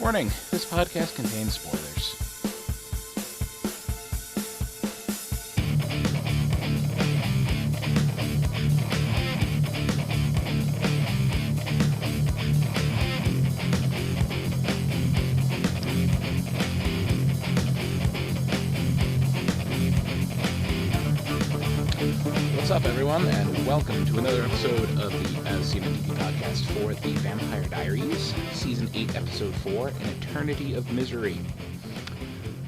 Warning, this podcast contains spoilers. What's up, everyone, and welcome to another episode of the ASOTV podcast for the Vampire Diaries, Season 8, Episode 4, An Eternity of Misery.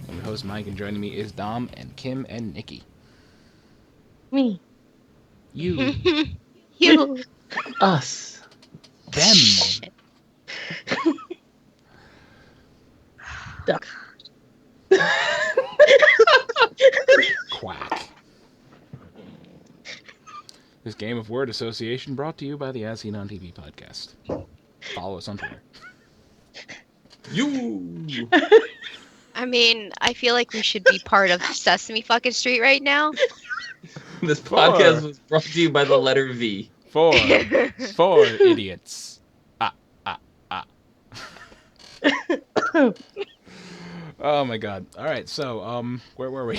I'm your host, Mike, and joining me is Dom and Kim and Nikki. Me. You. You. Us. Them. Duck. Quack. This game of word association brought to you by the ASOTV podcast. Follow us on Twitter. You. I mean, I feel like we should be part of Sesame fucking Street right now. This podcast was brought to you by the letter V. Four idiots. Oh my god. Alright, so, where were we?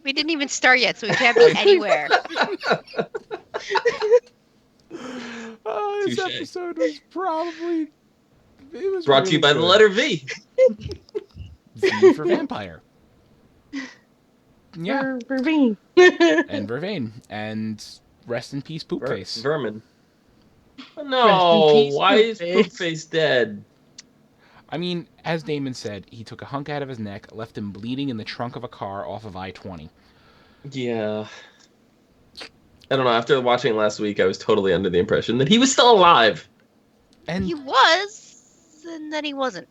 We didn't even start yet, so we can't be anywhere. This Touché. episode was probably... It was Brought to you really by the good. letter V. V for vampire. Yeah, Vervine. and Vervain. And rest in peace, Poopface. Vermin. Rest No, in peace, why is Poopface. Poopface dead? I mean, as Damon said, he took a hunk out of his neck, left him bleeding in the trunk of a car off of I-20. Yeah. I don't know, after watching it last week, I was totally under the impression that he was still alive. And He was, and then he wasn't.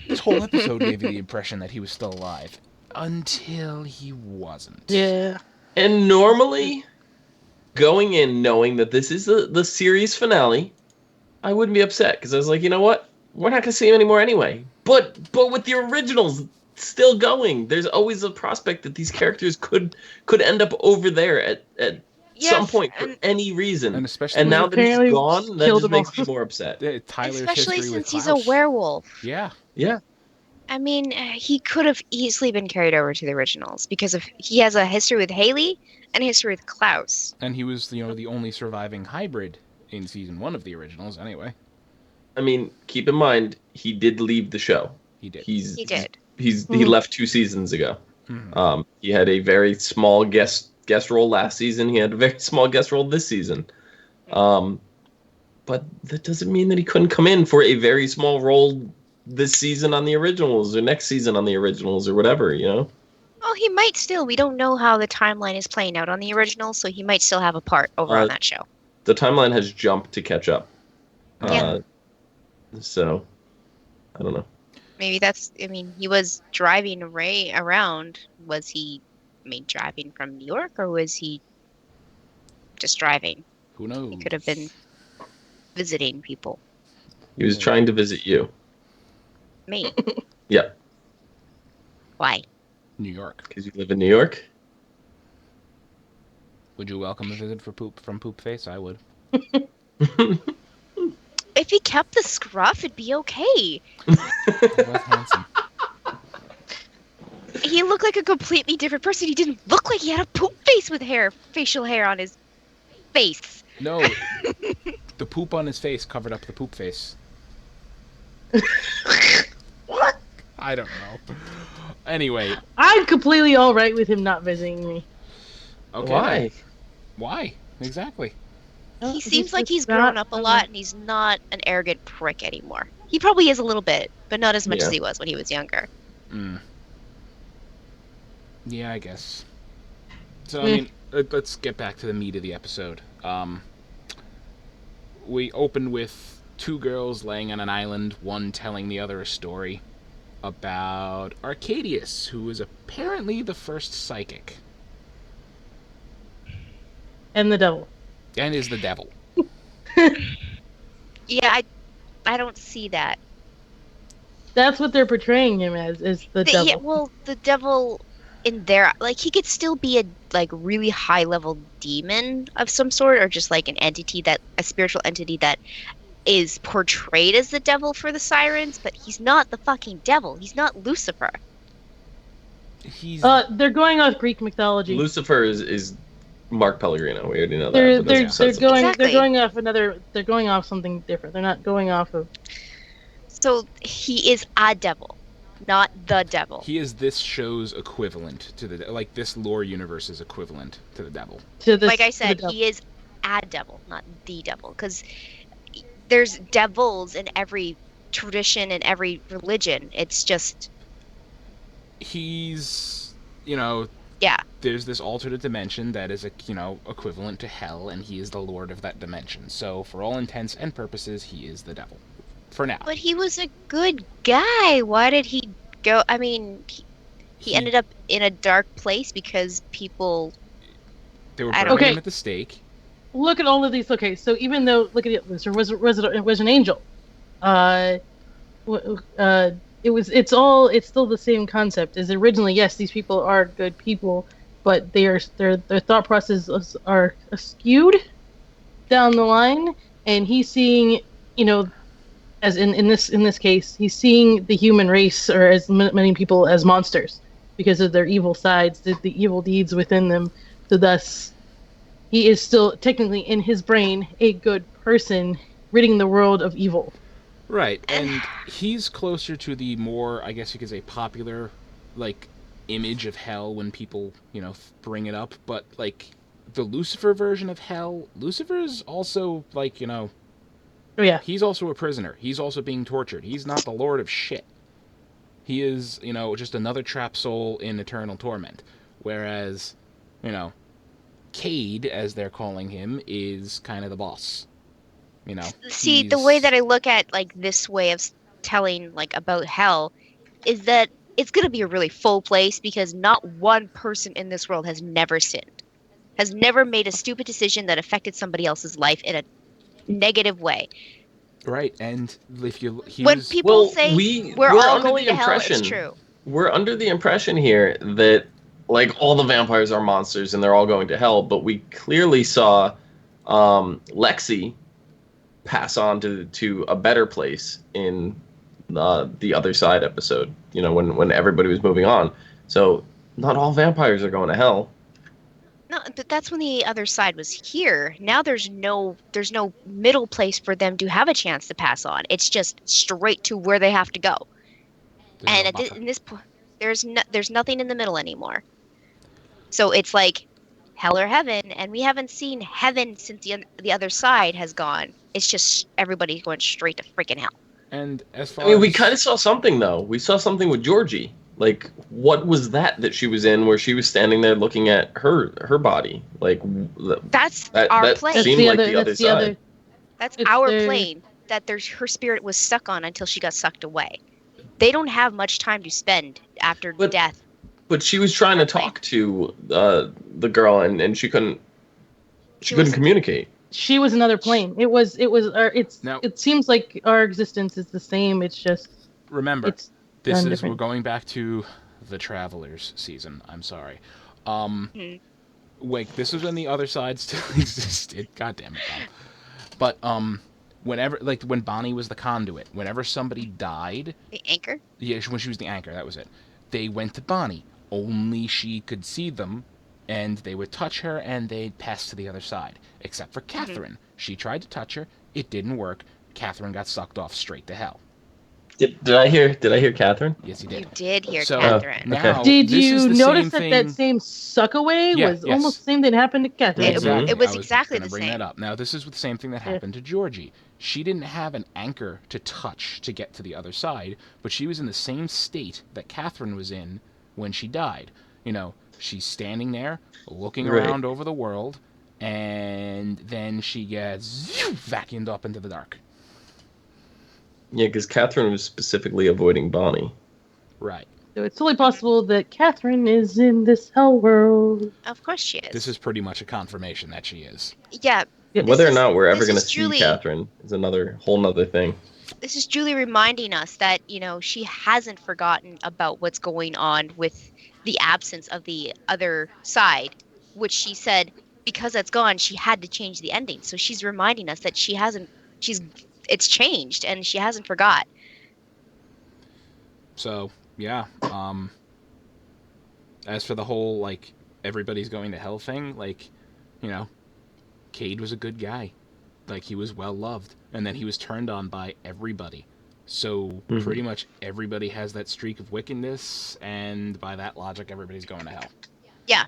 this whole episode gave you the impression that he was still alive. Until he wasn't. Yeah. And normally, going in knowing that this is the series finale, I wouldn't be upset, because I was like, you know what? We're not going to see him anymore anyway. But with the originals still going, there's always a prospect that these characters could end up over there at some Yes, point for and any reason. And especially, And now that he's Apparently gone, that killed just them makes all. me more upset. Tyler's especially history with since he's Klaus. a werewolf. Yeah. Yeah. I mean, he could have easily been carried over to the originals because he has a history with Haley and a history with Klaus. And he was, the only surviving hybrid in season 1 of the originals, anyway. I mean, keep in mind, he did leave the show. He did. He did. He left 2 seasons ago. Mhm. He had a very small guest role last season. He had a very small guest role this season. But that doesn't mean that he couldn't come in for a very small role this season on the originals or next season on the originals or whatever, you know? Oh, he might still. We don't know how the timeline is playing out on the originals, so he might still have a part over on that show. The timeline has jumped to catch up. Yeah. So, I don't know. Maybe he was driving Ray around. Was he, driving from New York, or was he just driving? Who knows? He could have been visiting people. He was trying to visit you. Me. Yeah, Why? New York. because you live in New York. Would you welcome a visit from Poopface? I would. If he kept the scruff, it'd be okay. He was handsome. He looked like a completely different person. He didn't look like he had a poop face with facial hair on his face. No. The poop on his face covered up the poop face. What? I don't know. Anyway. I'm completely all right with him not visiting me. Okay. Why? Why? Exactly. He seems like he's not- grown up a lot, and he's not an arrogant prick anymore. He probably is a little bit, but not as much Yeah. as he was when he was younger. Yeah, I guess. So, I mean, let's get back to the meat of the episode. We open with 2 girls laying on an island, one telling the other a story about Arcadius, who is apparently the first psychic. And the devil. And is the devil. Yeah, I don't see that. That's what they're portraying him as, is the devil. Yeah, well, the devil in there, like, he could still be a really high level demon of some sort, or just like a spiritual entity that is portrayed as the devil for the sirens, but he's not the fucking devil. He's not Lucifer. He's They're going off Greek mythology. Lucifer is Mark Pellegrino. We already know that. They're But that's they're besides they're the point. going Exactly. they're going off another. They're going off something different. They're not going off of. So he is a devil, not the devil. he is this show's equivalent to this lore universe's equivalent to the devil. To this, Like I to the said, devil. he is a devil, not the devil, because there's devils in every tradition and every religion. It's just, He's yeah. there's this alternate dimension that is equivalent to hell, and he is the lord of that dimension. So for all intents and purposes, he is the devil for now. But he was a good guy. Why did he go? I mean, he ended up in a dark place because people. They were I burning don't- Okay. him at the stake. Look at all of these. Okay, so even though look at it, Lucifer was an angel. It's still the same concept. Is originally, yes, these people are good people, but their thought processes are skewed down the line, and he's seeing, as in this case, he's seeing the human race, or as many people, as monsters because of their evil sides, the evil deeds within them. So thus, he is still technically in his brain a good person, ridding the world of evil. Right, and he's closer to the more, I guess you could say, popular, image of hell when people, bring it up. But, the Lucifer version of hell, Lucifer is also, Oh yeah, he's also a prisoner. He's also being tortured. He's not the lord of shit. He is, just another trapped soul in eternal torment. Whereas, Cade, as they're calling him, is kind of the boss. See, the way that I look at this way of telling about hell is that it's going to be a really full place because not one person in this world has never sinned, has never made a stupid decision that affected somebody else's life in a negative way. Right, and if you When people say we're all under going the to hell, it's impression- true. We're under the impression here that all the vampires are monsters and they're all going to hell, but we clearly saw Lexi pass on to a better place in the Other Side episode, when everybody was moving on. So not all vampires are going to hell. No, but that's when the other side was here. Now there's no middle place for them to have a chance to pass on. It's just straight to where they have to go. There's And no buffer. in this point, there's nothing in the middle anymore. So it's like hell or heaven, and we haven't seen heaven since the other side has gone. It's just everybody going straight to freaking hell. And as far I mean, we as kind of saw something though. We saw something with Georgie. What was that she was in, where she was standing there looking at her body? That's that our plane. seemed like the other side. That's it's our their- plane that her spirit was stuck on until she got sucked away. They don't have much time to spend after But- death. But she was trying to talk to the girl, and she couldn't. She couldn't wasn't- communicate. she was another plane. Now- It seems like our existence is the same. It's just remember, it's this done is we're different. going back to the Travelers season. I'm sorry. Wait, this was when the Other Side still existed. God damn it, Bob. But whenever when Bonnie was the conduit, whenever somebody died, The anchor. yeah, when she was the anchor, that was it. They went to Bonnie. Only she could see them, and they would touch her, and they'd pass to the other side. Except for Catherine. She tried to touch her. It didn't work. Catherine got sucked off straight to hell. Did I hear Catherine? Yes, he You did. did hear So Catherine. now, Did this is you the notice same that thing... same suck away Yeah, was yes. almost the same that happened to Catherine? Exactly. It was I exactly gonna the bring same. that up. Now, this is the same thing that happened to Georgie. She didn't have an anchor to touch to get to the other side, but she was in the same state that Catherine was in when she died. She's standing there, looking Right. around over the world, and then she gets vacuumed up into the dark. Yeah, because Catherine was specifically avoiding Bonnie. Right. So it's totally possible that Catherine is in this hell world. Of course she is. This is pretty much a confirmation that she is. Yeah. Yep. Whether or is- not we're ever this going to is see Julie. Catherine is another whole nother thing. This is Julie reminding us that, she hasn't forgotten about what's going on with the absence of the other side, which she said because that's gone, she had to change the ending. So she's reminding us that she's it's changed, and she hasn't forgot. So yeah. As for the whole like everybody's going to hell thing, like, you know, Cade was a good guy. Like, he was well loved, and then he was turned on by everybody. So pretty much everybody has that streak of wickedness, and by that logic, everybody's going to hell. Yeah.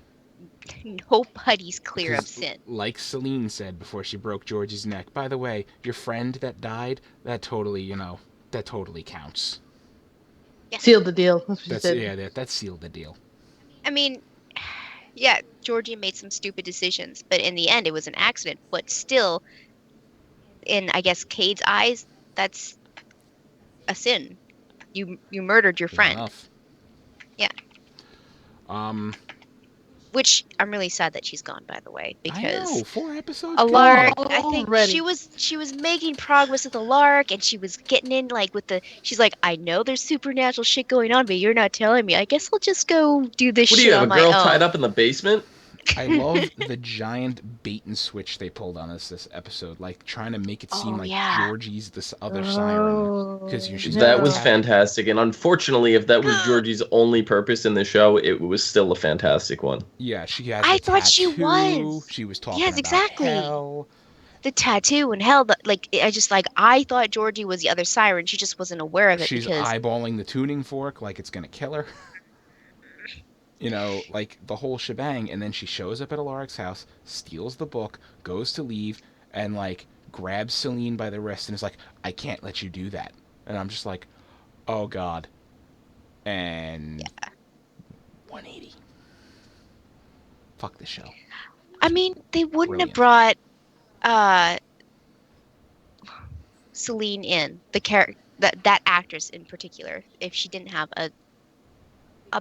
Nobody's clear of sin. Like Celine said before she broke Georgie's neck, by the way, your friend that died, that totally counts. Yeah. Sealed the deal. That's what she said. Yeah, that sealed the deal. I mean, yeah, Georgie made some stupid decisions, but in the end, it was an accident. But still, in, I guess, Cade's eyes, that's a sin. You murdered your friend. Enough. Yeah. Which I'm really sad that she's gone, by the way, because I know, 4 episodes. Alark, I think she was making progress with Alark, and she was getting in like with the. She's like, I know there's supernatural shit going on, but you're not telling me. I guess I'll just go do this shit on my own. What do you have, a girl tied up in the basement? I love the giant bait and switch they pulled on us this episode, like trying to make it seem Georgie's this other siren, because she's that was fantastic. And unfortunately, if that was Georgie's only purpose in the show, it was still a fantastic one. Yeah, she has. I thought she was. She was talking about exactly. hell. The tattoo and hell. I thought Georgie was the other siren. She just wasn't aware of it. She's eyeballing the tuning fork like it's gonna kill her. You know, like the whole shebang, and then she shows up at Alaric's house, steals the book, goes to leave, and like grabs Celine by the wrist and is like, I can't let you do that. And I'm just like, oh god. And 180. Fuck this show. I mean, they wouldn't have brought Celine in, the character, that actress in particular, if she didn't have a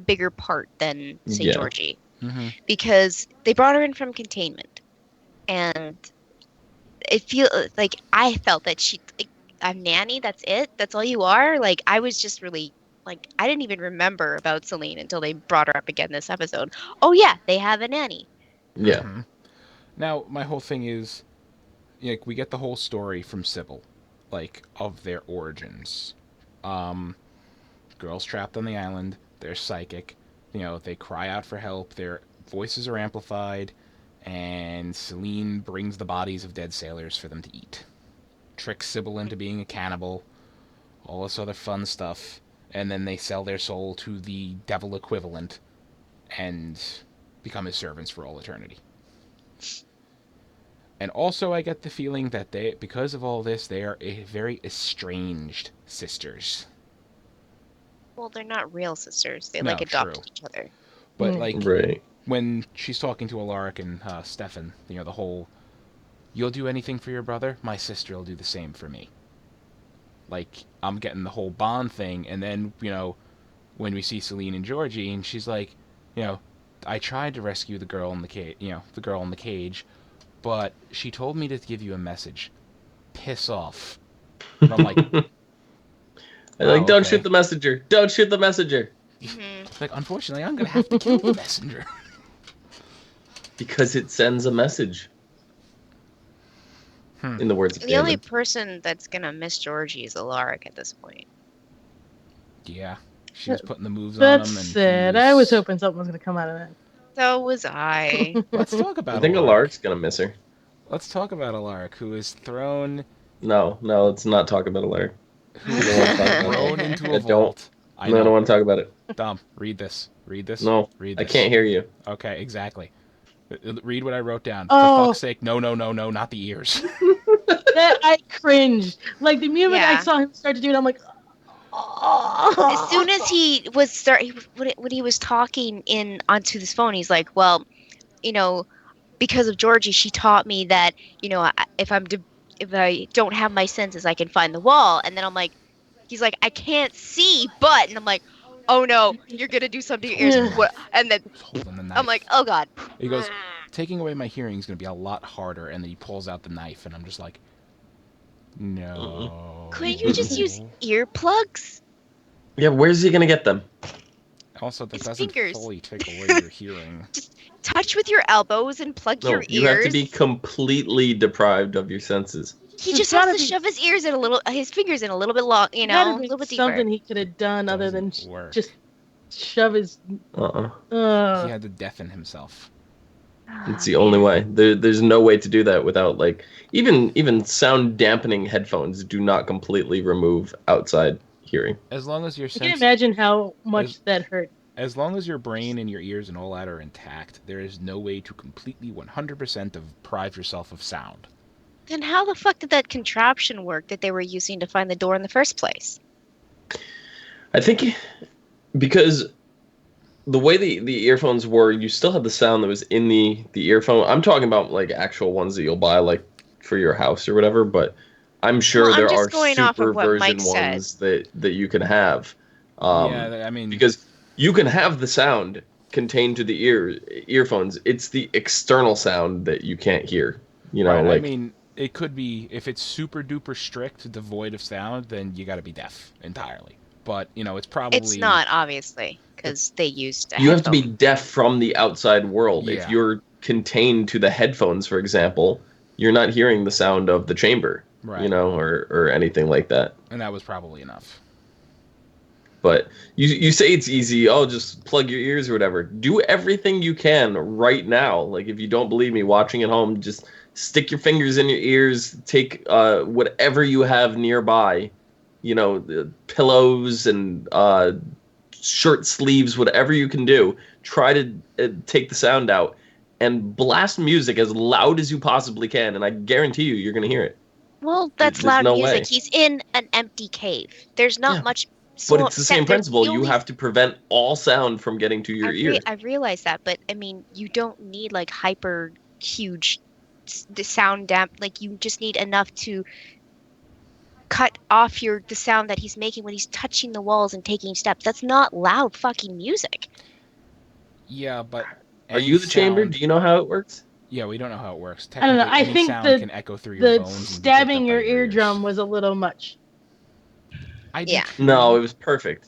bigger part than, say, Georgie. Mm-hmm. Because they brought her in from containment. And I felt that she, like, I'm nanny, that's it? That's all you are? Like, I was just really, like, I didn't even remember about Celine until they brought her up again this episode. Oh, yeah, they have a nanny. Yeah. Mm-hmm. Now, my whole thing is, like, we get the whole story from Sybil, like, of their origins. Girls trapped on the island. They're psychic, you know, they cry out for help, their voices are amplified, and Celine brings the bodies of dead sailors for them to eat. Tricks Sybil into being a cannibal, all this other fun stuff, and then they sell their soul to the devil equivalent and become his servants for all eternity. And also I get the feeling that because of all this, they are very estranged sisters. Well, they're not real sisters. They adopted each other. But when she's talking to Alaric and Stefan, you know, the whole, you'll do anything for your brother, my sister will do the same for me. Like, I'm getting the whole bond thing, and then, you know, when we see Celine and Georgie, and she's like, you know, I tried to rescue the girl in the cage, but she told me to give you a message. Piss off. And I'm like. Don't shoot the messenger. Don't shoot the messenger. Mm-hmm. Like, unfortunately, I'm going to have to kill the messenger. Because it sends a message. In the words of the only person that's going to miss Georgie is Alaric at this point. Yeah. She was putting the moves on him. That's sad. I was hoping something was going to come out of that. So was I. Let's talk about I think Alaric's going to miss her. Let's talk about Alaric, who is thrown... No, let's not talk about Alaric. Thrown into a vault. I don't want to talk about it. Dom, read this. No, read this. I can't hear you. Okay, exactly. Read what I wrote down. For fuck's sake, no, not the ears. I cringed. Like, the moment I saw him start to do it, I'm like, oh. As soon as he was when he was talking onto this phone, he's like, well, you know, because of Georgie, she taught me that, you know, if I don't have my senses, I can find the wall. And then I'm like, he's like, I can't see, but, and I'm like, oh no, you're gonna do something to your ears. What? And then I'm like, oh god. He goes, taking away my hearing is gonna be a lot harder. And then he pulls out the knife, and I'm just like, no. Couldn't you just use earplugs? Yeah, where's he gonna get them? Also, that doesn't fully take away your hearing. Just touch with your elbows and plug your ears. You have to be completely deprived of your senses. He There's just has gotta to be- shove his fingers in a little bit long, a Gotta be little bit deeper. something he could have done other than Doesn't work. just shove his. He had to deafen himself. It's the only way. There's no way to do that without like even sound dampening headphones do not completely remove outside hearing. As long as your I can't sense, imagine how much that hurt. as long as your brain and your ears and all that are intact, there is no way to completely 100% deprive yourself of sound. Then how the fuck did that contraption work that they were using to find the door in the first place? I think because the way the earphones were, you still had the sound that was in the earphone. I'm talking about like actual ones that you'll buy like for your house or whatever, but I'm sure Well, I'm there just are going off super of what version Mike said. ones that you can have. Yeah, I mean, Because you can have the sound contained to the earphones. It's the external sound that you can't hear. You know, right, like I mean, it could be if it's super duper strict, devoid of sound, then you got to be deaf entirely. But it's probably It's not, obviously, because they used a you have to be headphone. deaf from the outside world. If Yeah. you're contained to the headphones, for example, you're not hearing the sound of the chamber, Right. or anything like that. And that was probably enough. But you say it's easy, oh, just plug your ears or whatever. Do everything you can right now. Like, if you don't believe me, watching at home, just stick your fingers in your ears, take whatever you have nearby, the pillows and shirt sleeves, whatever you can do. Try to take the sound out and blast music as loud as you possibly can, and I guarantee you're going to hear it. Well, that's There's loud no music. way. He's in an empty cave. There's not Yeah, much. But it's the same there's principle. the You only- have to prevent all sound from getting to your ear. I realize that, but I mean, you don't need like hyper huge the sound damp. Like you just need enough to cut off the sound that he's making when he's touching the walls and taking steps. That's not loud fucking music. Yeah, but Are you the chamber? Do you know how it works? Yeah, we don't know how it works. I don't know. Technically, I any think sound can echo through your the bones and be picked stabbing up by your ears. eardrum was a little much. I do Yeah. too. No, it was perfect.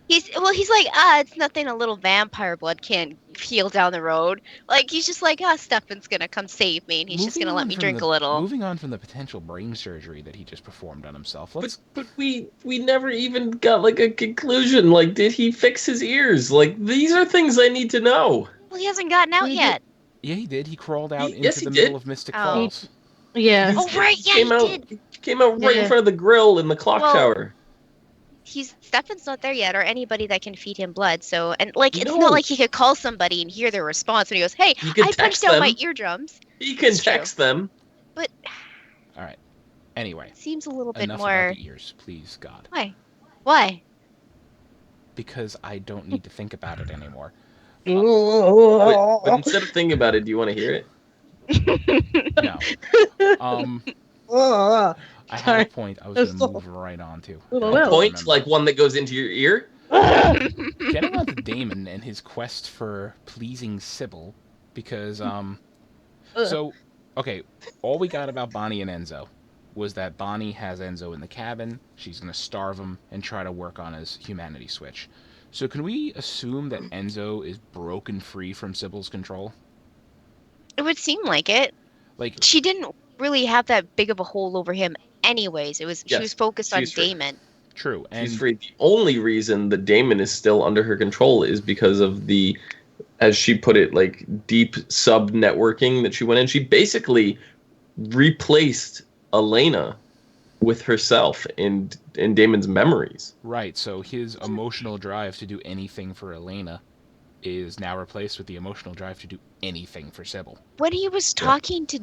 He's like, it's nothing a little vampire blood can't heal down the road. Like, he's just like, Stefan's gonna come save me, and he's just Moving gonna let on me from drink a little. Moving on from the potential brain surgery that he just performed on himself, let's. But we never even got like a conclusion. Like, did he fix his ears? Like, these are things I need to know. Well, he hasn't gotten out He yet. Yeah, he did. He crawled out Yes, into he the did. middle of Mystic Oh. Falls. Yeah. Oh, right, yeah, came he out, did. Came out right in Yeah. front of the grill in the clock Well, tower. Stefan's not there yet, or anybody that can feed him blood. So, and like, it's No. not like he could call somebody and hear their response when he goes, "Hey, You can I text punched out my them. eardrums." He can It's true. text them. But All right. Anyway, it seems a little bit enough more. about the ears, please, God. Why? Because I don't need to think about it anymore. But instead of thinking about it, do you want to hear it? No. I had a point I was going to move right on to. I don't I know. don't Point remember. like one that goes into your ear. Getting on to Damon and his quest for pleasing Sybil, because so okay, all we got about Bonnie and Enzo was that Bonnie has Enzo in the cabin. She's gonna starve him and try to work on his humanity switch. So can we assume that Enzo is broken free from Sybil's control? It would seem like it. Like, She didn't really have that big of a hold over him, anyways. She Yes, was focused on she's free. Damon. true, and She's free. The only reason that Damon is still under her control is because of the, as she put it, like deep sub networking that she went in. She basically replaced Elena with herself in Damon's memories. right. So his emotional drive to do anything for Elena is now replaced with the emotional drive to do anything for Sybil. When he was talking to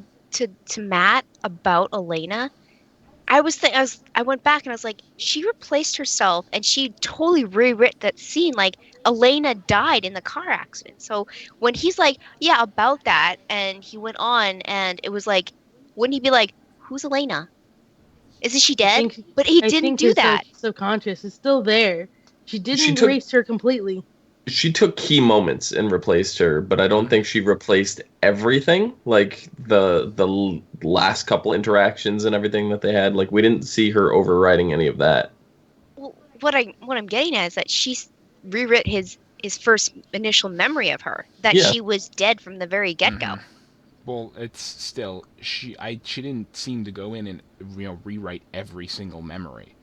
Matt about Elena, I went back and I was like, she replaced herself and she totally rewrote that scene. Like, Elena died in the car accident. So when he's like, yeah, about that, and he went on, and it was like, wouldn't he be like, who's Elena? Isn't she dead? But he didn't do that. Subconscious is still there. She didn't She took- erase her completely. She took key moments and replaced her, but I don't think she replaced everything. Like the last couple interactions and everything that they had. Like, we didn't see her overriding any of that. Well, what I'm getting at is that she's rewrit his first initial memory of her, that Yeah. she was dead from the very get-go. Mhm. Well, it's still she didn't seem to go in and rewrite every single memory.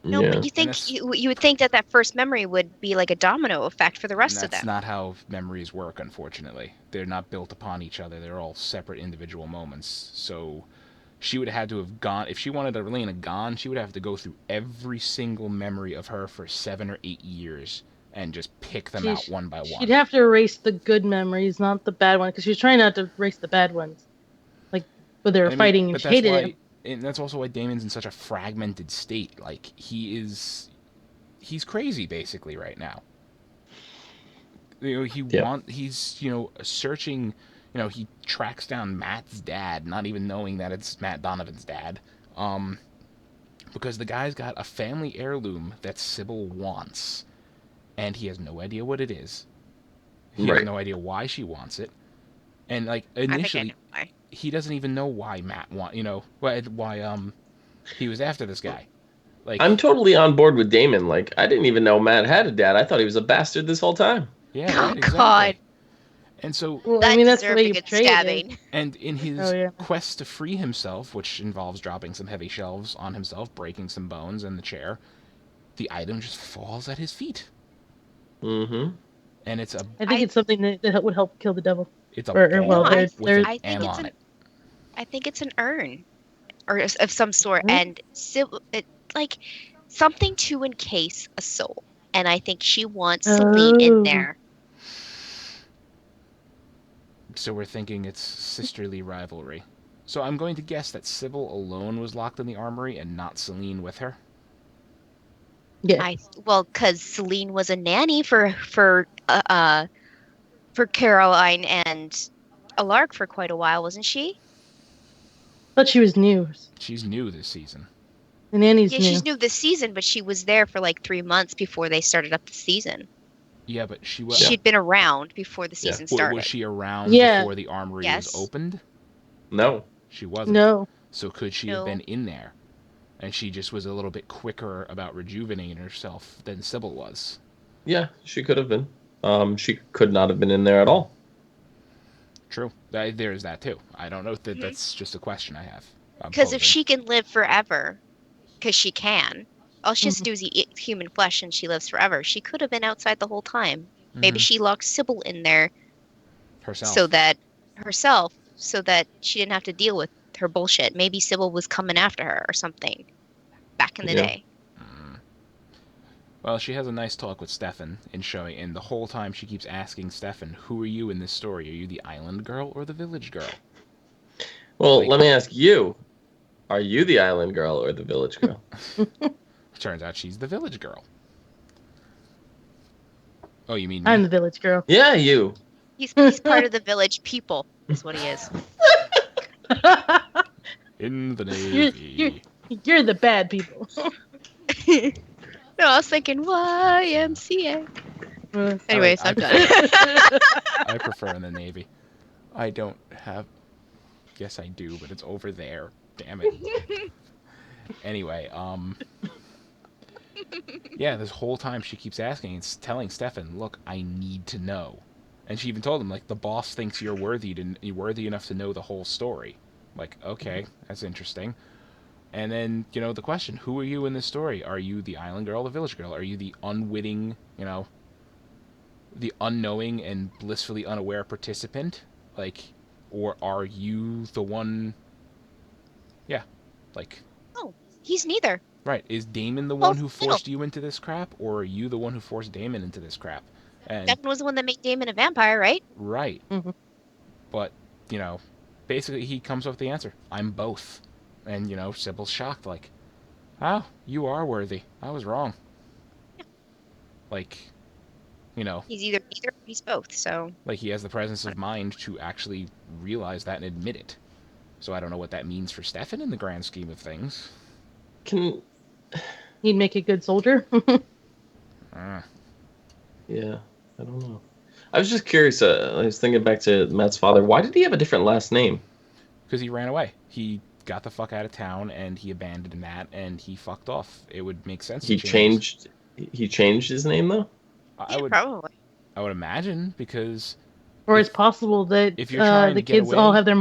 No, Yeah. but you would think that that first memory would be like a domino effect for the And rest of that's them. not how memories work, unfortunately. They're not built upon each other. They're all separate individual moments. So she would have had to have gone, if she wanted Elena gone, she would have to go through every single memory of her for 7 or 8 years and just pick them out one by She'd one. have to erase the good memories, not the bad ones, because she was trying not to erase the bad ones. Like, when they were And I mean, fighting and but she that's hated why, him. and that's also why Damon's in such a fragmented state. Like, he's crazy basically right now. He's searching. He tracks down Matt's dad, not even knowing that it's Matt Donovan's dad, because the guy's got a family heirloom that Sybil wants, and he has no idea what it is. He has Right. no idea why she wants it, and like I think I initially, know why. he doesn't even know why Matt why he was after this guy. Like, I'm totally on board with Damon. Like, I didn't even know Matt had a dad. I thought he was a bastard this whole time. yeah, Oh right, exactly. God, And so, Well, I that mean, that's the deserved way a you good portray it. stabbing. and in his Oh, yeah. quest to free himself, which involves dropping some heavy shelves on himself, breaking some bones in the chair, the item just falls at his feet. Mm-hmm. And it's a I think it's something that would help kill the devil. ball No, with an I think M it's on an it. I think it's an urn or of some sort, Mhm. and like something to encase a soul. And I think she wants Celine in Oh. there. So we're thinking it's sisterly rivalry. So I'm going to guess that Sybil alone was locked in the armory and not Celine with her. Yeah. Because Celine was a nanny for Caroline and Alark for quite a while, wasn't she? But she was new. She's new this season. And Annie's Yeah, new. she's new this season, but she was there for like 3 months before they started up the season. Yeah, but she was. She'd been around before the season started. Was she around Yeah. before the armory was Yes. opened? No. She wasn't. No. So could she have No. been in there? And she just was a little bit quicker about rejuvenating herself than Sybil was. Yeah, she could have been. She could not have been in there at all. True. There's that too. I don't know. That's just a question I have. Because if she can live forever, because she can, all she has to Mhm. do is eat human flesh and she lives forever. She could have been outside the whole time. Maybe she locked Sybil in there herself. so that she didn't have to deal with her bullshit. Maybe Sybil was coming after her or something back in the day. Well, she has a nice talk with Stefan and the whole time she keeps asking Stefan, "Who are you in this story? Are you the island girl or the village girl?" Well, let me ask you. Are you the island girl or the village girl? Turns out she's the village girl. Oh, you mean me? I'm the village girl. Yeah, you. He's part of the village people, is what he is. In the Navy. You're the bad people. No, I was thinking YMCA. Anyways, I'm done. I prefer in the Navy. I don't have... Yes, I do, but it's over there. Damn it. Anyway, yeah, this whole time she keeps asking and telling Stefan, "Look, I need to know." And she even told him, like, the boss thinks you're worthy enough to know the whole story. Like, okay, that's interesting. And then, the question, who are you in this story? Are you the island girl or the village girl? Are you the unwitting, the unknowing and blissfully unaware participant? Like, or are you the one... Yeah, like... Oh, he's neither. Right. Is Damon the Well, one who forced you into this crap, or are you the one who forced Damon into this crap? And Stefan was the one that made Damon a vampire, right? right. Mhm. But, basically he comes up with the answer. I'm both. And, Sybil's shocked, like, "Oh, you are worthy. I was wrong." Like, He's either or he's both, so. like he has the presence of mind to actually realize that and admit it. So I don't know what that means for Stefan in the grand scheme of things. He'd make a good soldier. Yeah, I don't know. I was just curious. I was thinking back to Matt's father. Why did he have a different last name? Because he ran away. He got the fuck out of town and he abandoned Matt and he fucked off. It would make sense. He changed his name though. I Yeah, would probably. I would imagine, because Or it's possible that if you're trying the to get kids all away- have their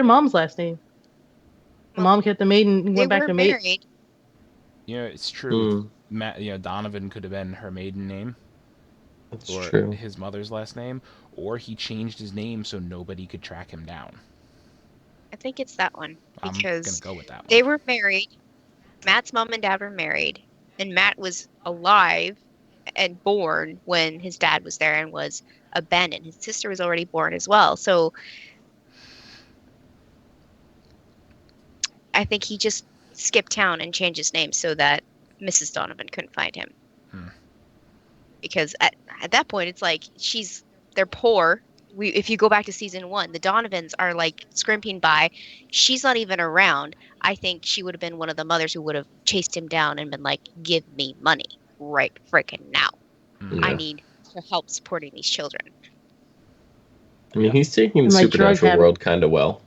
mom's last name. The Well, mom kept the maiden and They went back were to maiden. married. It's true. Donovan could have been her maiden name. That's or true. his mother's last name, or he changed his name so nobody could track him down. I think it's that one I'm because gonna go with that one. they were married. Matt's mom and dad were married, and Matt was alive and born when his dad was there and was abandoned. His sister was already born as well. So I think he just skipped town and changed his name so that Mrs. Donovan couldn't find him. Because at that point, it's like they're poor. If you go back to season 1, the Donovans are like scrimping by. She's not even around. I think she would have been one of the mothers who would have chased him down and been like, "Give me money right freaking now. Yeah. I need to help supporting these children." I mean, he's taking the My drug supernatural habit. world kind of well.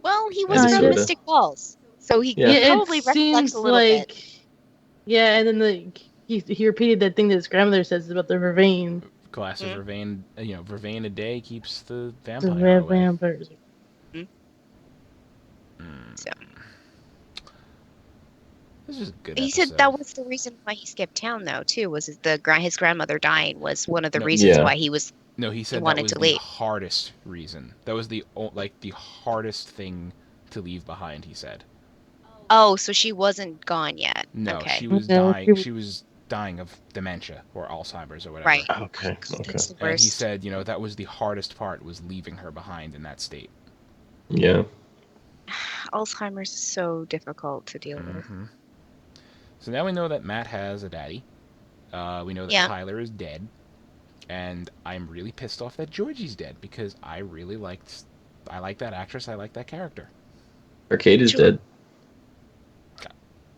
Well, he was Kinda. from Sorta. Mystic Falls, so he Yeah. probably It recollects seems a little like, bit. yeah, and then he repeated that thing that his grandmother says about the vervain. Glass of vervain, vervain a day keeps the The vampire away. vampires. So This is a good he episode. said that was the reason why he skipped town, though. Too was his grandmother dying was one of the No. reasons Yeah. why he was. No, he said that wanted was to the leave. hardest reason. That was the hardest thing to leave behind, he said. Oh, so she wasn't gone yet. No, Okay. she was No, dying. she- She was dying of dementia or Alzheimer's or whatever. Right. Okay. Okay. That's the And he worst. said, that was the hardest part, was leaving her behind in that state. Yeah. Alzheimer's is so difficult to deal with. Mm-hmm. So now we know that Matt has a daddy. We know that Yeah. Tyler is dead. And I'm really pissed off that Georgie's dead because I like that actress. I like that character. Arcade is Sure. dead.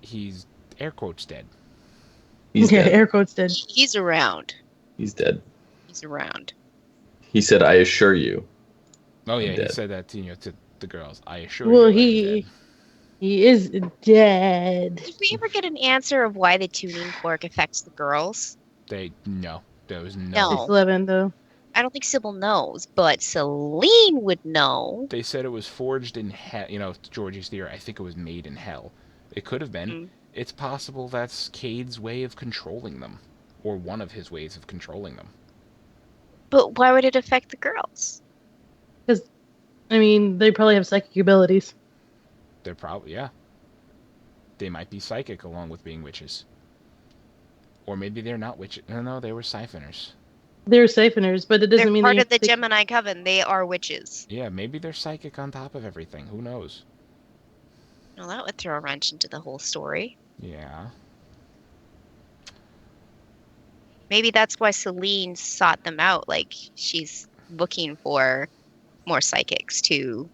He's air quotes dead. He's Yeah, dead. air quotes dead. He's around. He's dead. He's around. He said, "I assure you." Oh yeah, I'm he dead. said that to the girls. I assure Well, you. I'm dead. he is dead. Did we ever get an answer of why the tuning fork affects the girls? No. There was No. no. They still haven't though. I don't think Sybil knows, but Celine would know. They said it was forged in hell. Georgie's theory. I think it was made in hell. It could have been. Mm. It's possible that's Cade's way of controlling them, or one of his ways of controlling them. But why would it affect the girls? Because, I mean, they probably have psychic abilities. They're probably They might be psychic along with being witches. Or maybe they're not witches. No, they were siphoners. They're siphoners, but it doesn't They're mean part they, of the they- Gemini Coven. They are witches. Yeah, maybe they're psychic on top of everything. Who knows? Well, that would throw a wrench into the whole story. Yeah. Maybe that's why Celine sought them out. Like, she's looking for more psychics to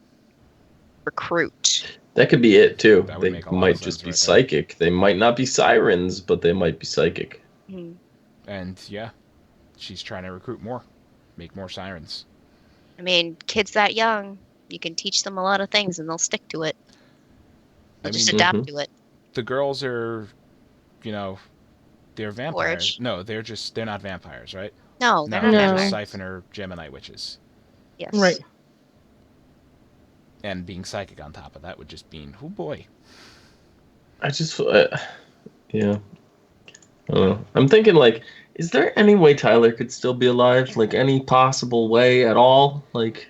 recruit. That could be it too. That would They make a lot of might sense just be right there. psychic. They might not be sirens, but they might be psychic. Hmm. And yeah, she's trying to recruit more. Make more sirens. I mean, kids that young, you can teach them a lot of things and they'll stick to it. They'll just Mhm. adapt to it. The girls are, they're vampires. Forged. No, they're not vampires, right? No, they're No, not they're No. just vampires. siphoner Gemini witches. Yes. Right. And being psychic on top of that would just mean, oh boy. I just, yeah. I don't know. I'm thinking, like, is there any way Tyler could still be alive? Like, any possible way at all? Like,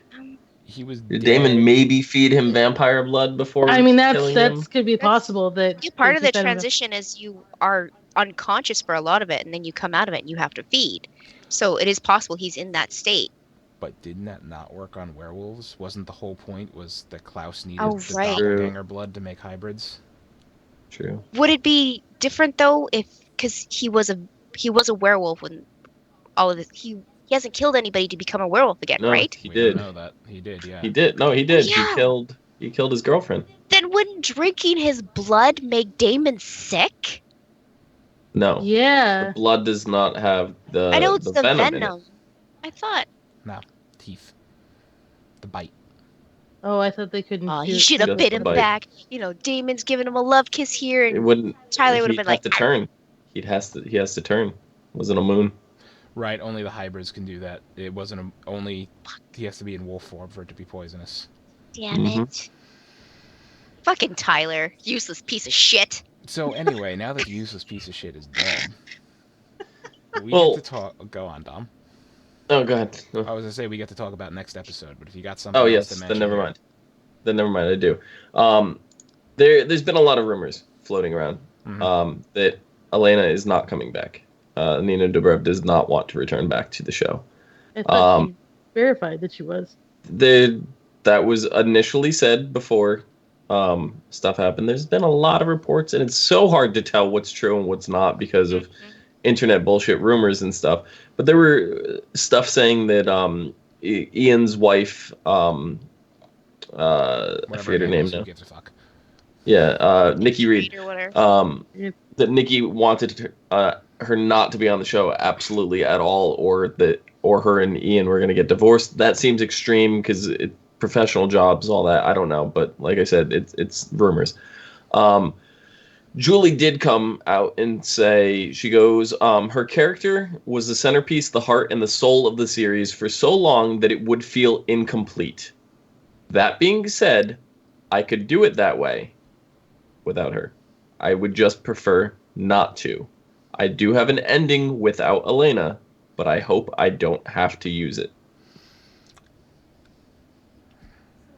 He was did dead. Damon maybe feed him vampire blood before I mean, that's killing him? could be That's- possible that. Yeah, part of the that- transition is you are unconscious for a lot of it, and then you come out of it and you have to feed. So it is possible he's in that state. But didn't that not work on werewolves? Wasn't the whole point was that Klaus needed Oh, the right. doppelganger blood to make hybrids? True. Would it be different though if because he was a werewolf when all of this he hasn't killed anybody to become a werewolf again, No, right? he We did. don't know that. He did, yeah. He did. No, he did. Yeah. He killed his girlfriend. Then wouldn't drinking his blood make Damon sick? No. Yeah. The blood does not have the I know it's the venom in it. venom. I thought, Teeth. The bite. Oh, I thought they couldn't. oh, do he it. should have Just bit the him bite. back. Damon's giving him a love kiss here, It and wouldn't. Tyler would have he'd been like, to turn. He has to turn. Wasn't a moon. Right, only the hybrids can do that. It wasn't only... He has to be in wolf form for it to be poisonous. Damn it. Fucking Tyler. Useless piece of shit. So anyway, now that the useless piece of shit is dead, we get to talk... Go on, Dom. Oh, go ahead. No. I was going to say we get to talk about next episode, but if you got something Oh, else to yes, mention... then never mind. I do. There's been a lot of rumors floating around that Elena is not coming back. Nina Dobrev does not want to return back to the show. I thought she verified that she was. That was initially said before stuff happened. There's been a lot of reports, and it's so hard to tell what's true and what's not because of internet bullshit rumors and stuff. But there were stuff saying that Ian's wife, I forget her name now. Gives a fuck. Yeah, Nikki Reed. That Nikki wanted her not to be on the show absolutely at all, or her and Ian were going to get divorced. That seems extreme because professional jobs, all that. I don't know, but like I said, it's rumors. Julie did come out and say, she goes, her character was the centerpiece, the heart, and the soul of the series for so long that it would feel incomplete. That being said, I could do it that way without her. I would just prefer not to. I do have an ending without Elena, but I hope I don't have to use it.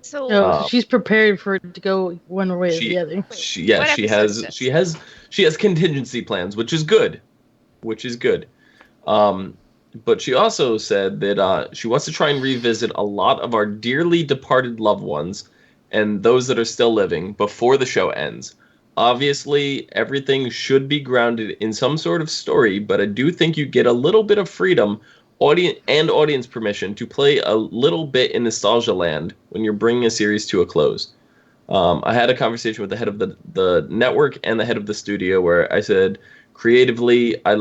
So she's prepared for it to go one way or the other. She has contingency plans, which is good. But she also said that she wants to try and revisit a lot of our dearly departed loved ones and those that are still living before the show ends. Obviously, everything should be grounded in some sort of story, but I do think you get a little bit of freedom, audience permission to play a little bit in nostalgia land when you're bringing a series to a close. I had a conversation with the head of the network and the head of the studio where I said, creatively, I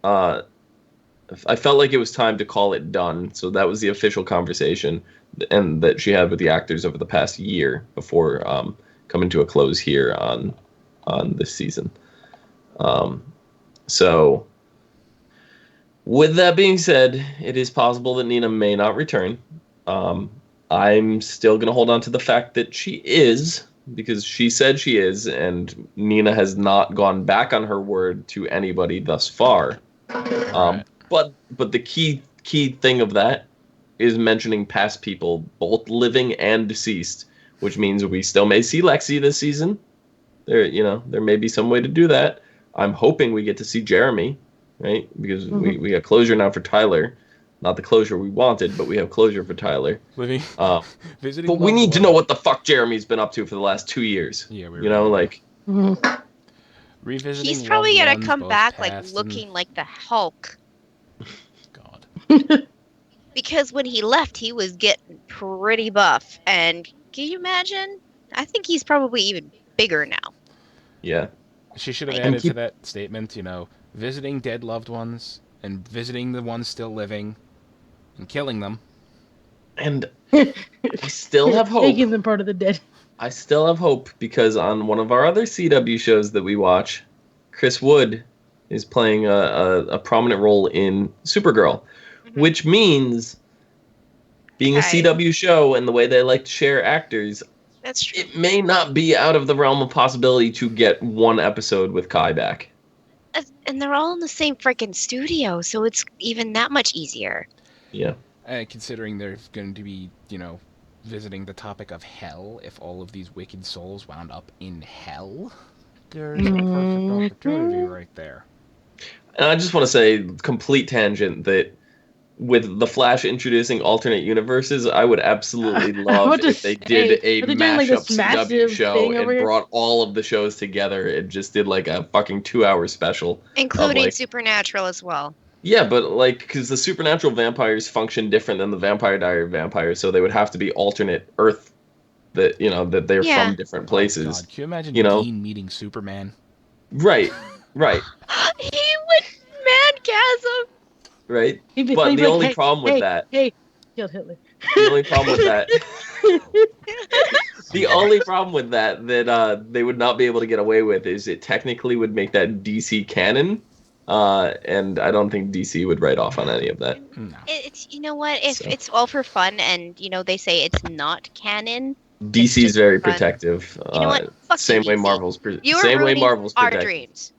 felt like it was time to call it done. So that was the official conversation and that she had with the actors over the past year before coming to a close here on this season. So with that being said, it is possible that Nina may not return. I'm still going to hold on to the fact that she is, because she said she is, and Nina has not gone back on her word to anybody thus far. Right. But the key thing of that is mentioning past people, both living and deceased, which means we still may see Lexi this season. There may be some way to do that. I'm hoping we get to see Jeremy, right? Because we got closure now for Tyler. Not the closure we wanted, but we have closure for Tyler. Living, visiting. But we need to know what the fuck Jeremy's been up to for the last 2 years. Yeah, revisiting. He's probably gonna come back looking like the Hulk. God. Because when he left, he was getting pretty buff, and can you imagine? I think he's probably even bigger now. Yeah. She should have added to that statement, visiting dead loved ones and visiting the ones still living and killing them. And I still have hope. Making them part of the dead. I still have hope because on one of our other CW shows that we watch, Chris Wood is playing a prominent role in Supergirl, which means being a CW show and the way they like to share actors, that's true. It may not be out of the realm of possibility to get one episode with Kai back. And they're all in the same freaking studio, so it's even that much easier. Yeah. Considering there's going to be, visiting the topic of hell, if all of these wicked souls wound up in hell, there's a perfect opportunity right there. And I just want to say, complete tangent, that with The Flash introducing alternate universes, I would absolutely love if they did a mashup CW show and brought all of the shows together and just did like a fucking 2-hour special. Including Supernatural as well. Yeah, but because the Supernatural vampires function different than the Vampire Diaries vampires, so they would have to be alternate Earth that, that they're from different places. God, can you imagine Dean meeting Superman? Right. He would madgasm. Right? But the only problem with that... killed Hitler. The only problem with that... the only problem with that they would not be able to get away with is it technically would make that DC canon, And I don't think DC would write off on any of that. No. It's you know what? If So. it's all for fun, and they say it's not canon, DC's just very fun. protective. You know what? Fuck Same you, way DC. Marvel's You are same way ruining Marvel's our protective. dreams.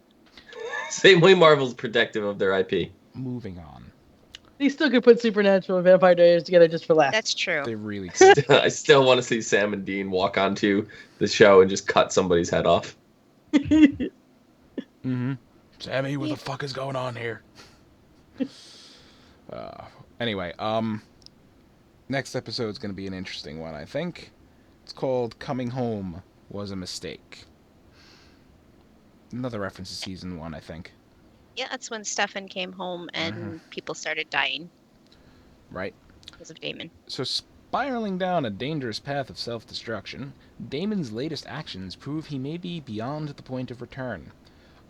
Same way Marvel's protective of their IP. Moving on. They still could put Supernatural and Vampire Diaries together just for laughs. That's true. They really could. I still want to see Sam and Dean walk onto the show and just cut somebody's head off. Mm-hmm. Sammy, what the fuck is going on here? Anyway, next episode's going to be an interesting one, I think. It's called Coming Home Was a Mistake. Another reference to season 1, I think. Yeah, that's when Stefan came home and people started dying. Right. Because of Damon. So spiraling down a dangerous path of self-destruction, Damon's latest actions prove he may be beyond the point of return.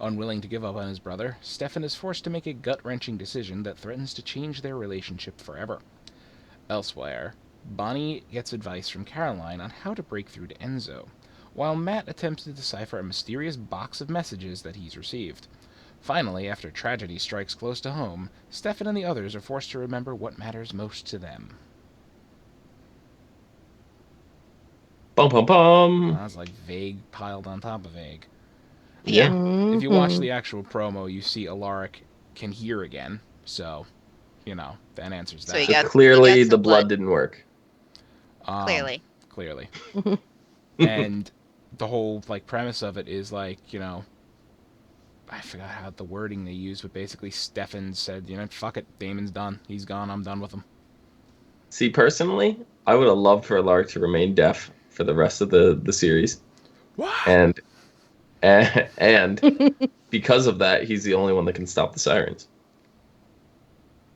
Unwilling to give up on his brother, Stefan is forced to make a gut-wrenching decision that threatens to change their relationship forever. Elsewhere, Bonnie gets advice from Caroline on how to break through to Enzo, while Matt attempts to decipher a mysterious box of messages that he's received. Finally, after tragedy strikes close to home, Stefan and the others are forced to remember what matters most to them. Bum bum bum. That's like vague piled on top of vague. Yeah. If you watch the actual promo, you see Alaric can hear again, so, that answers that. So you got- Clearly, some the blood blood. didn't work. Clearly. Clearly. And the whole, premise of it is, I forgot how the wording they used, but basically Stefan said, fuck it, Damon's done. He's gone, I'm done with him. See, personally, I would have loved for Alaric to remain deaf for the rest of the series. What? And because of that, he's the only one that can stop the sirens.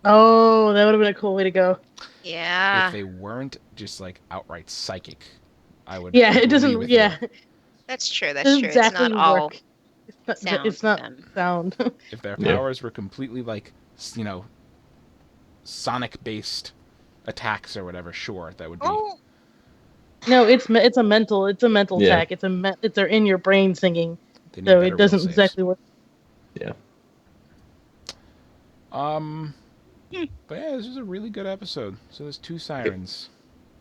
Oh, that would have been a cool way to go. Yeah. If they weren't just, outright psychic, I would Yeah, agree it doesn't. with Yeah, you. That's true. That's doesn't true. exactly It's not all work. It's sound. It's not sound. If their Yeah. powers were completely, sonic-based attacks or whatever, sure, that would be... Oh, No, it's a mental Yeah. attack. It's they're in your brain singing, They need so better it doesn't will saves. exactly work. Yeah. But yeah, this is a really good episode. So there's 2 sirens.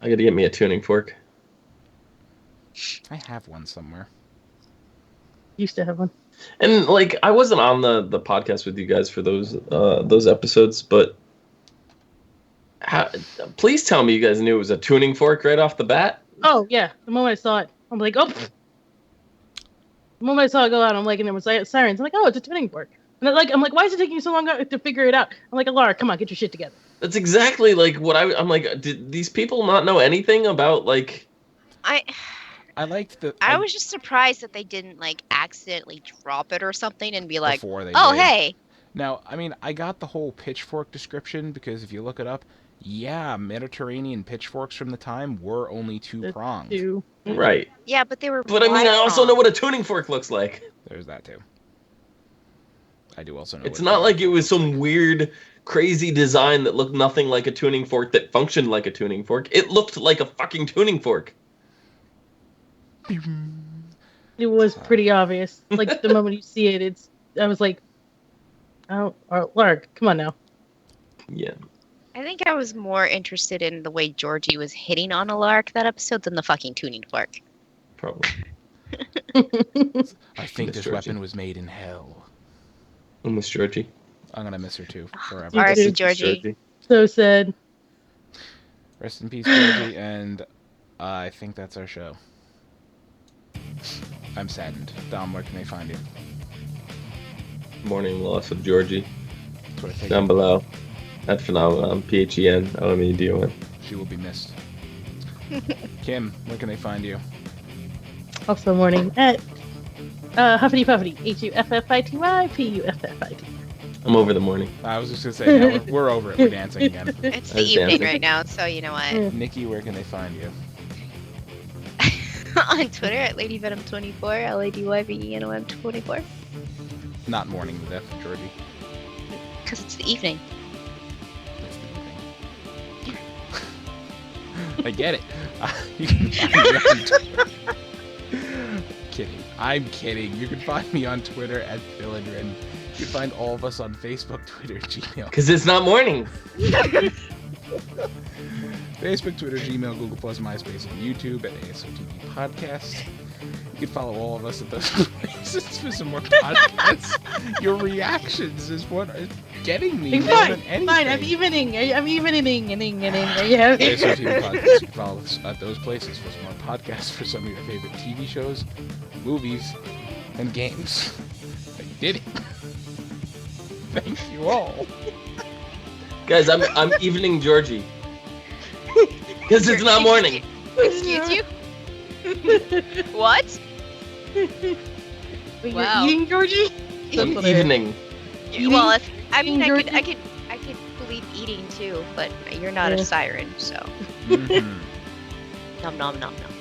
I gotta get me a tuning fork. I have one somewhere. Used to have one. And I wasn't on the podcast with you guys for those episodes, but please tell me you guys knew it was a tuning fork right off the bat. Oh yeah, the moment I saw it, I'm like, oh. The moment I saw it go out, I'm like, and there was sirens. I'm like, oh, it's a tuning fork. And I'm like, why is it taking you so long to figure it out? I'm like, Laura, come on, get your shit together. That's exactly what I'm like. Did these people not know anything about I liked the... I was just surprised that they didn't accidentally drop it or something and be like, before they oh did. hey. Now, I mean, I got the whole pitchfork description because if you look it up, yeah, Mediterranean pitchforks from the time were only 2-pronged. Two. right? Yeah, but they were. But I mean, I also know what a tuning fork looks like. There's that too. I do also know. It's what not like it was some weird, crazy design that looked nothing like a tuning fork that functioned like a tuning fork. It looked like a fucking tuning fork. It was pretty obvious. Like the moment you see it, I was like, oh, Lark, come on now. Yeah. I think I was more interested in the way Georgie was hitting on Alaric that episode than the fucking tuning fork. Probably. I think Miss this Georgie. weapon was made in hell. I miss Georgie. I'm gonna miss her too forever. You R.I.P. too. Georgie. So sad. Rest in peace, Georgie, and I think that's our show. I'm saddened. Dom, where can they find you? Mourning loss of Georgie. That's what I take. Down below. At Phenomenon. PHENOMEDON. She will be missed. Kim, where can they find you? Also morning at Huffity Puffity. HUFFITY I'm over the morning. I was just gonna say, now we're over it. We're dancing again. It's the That's evening dancing. right now, so you know what? Nikki, where can they find you? On Twitter at LadyVenom24, LadyVenom24. Not mourning the death of Georgie. Because it's the evening. It's the evening. I get it. You can find me on Twitter. Kidding. I'm kidding. You can find me on Twitter at Philodrin. You can find all of us on Facebook, Twitter, Gmail. Because it's not morning. Facebook, Twitter, Gmail, Google+, MySpace, and YouTube at ASOTV Podcast. You can follow all of us at those places for some more podcasts. Your reactions is what is getting me more than anything. Fine, I'm evening. Yeah. ASOTV Podcast. You can follow us at those places for some more podcasts for some of your favorite TV shows, movies, and games. I did it. Thank you all. Guys, I'm evening Georgie. Because it's not morning. Excuse you? What? Wait, Wow. You're eating, Georgie? I'm evening. Well, if I mean, Eating, I could believe eating too, but you're not a siren, so Mhm. nom nom nom nom.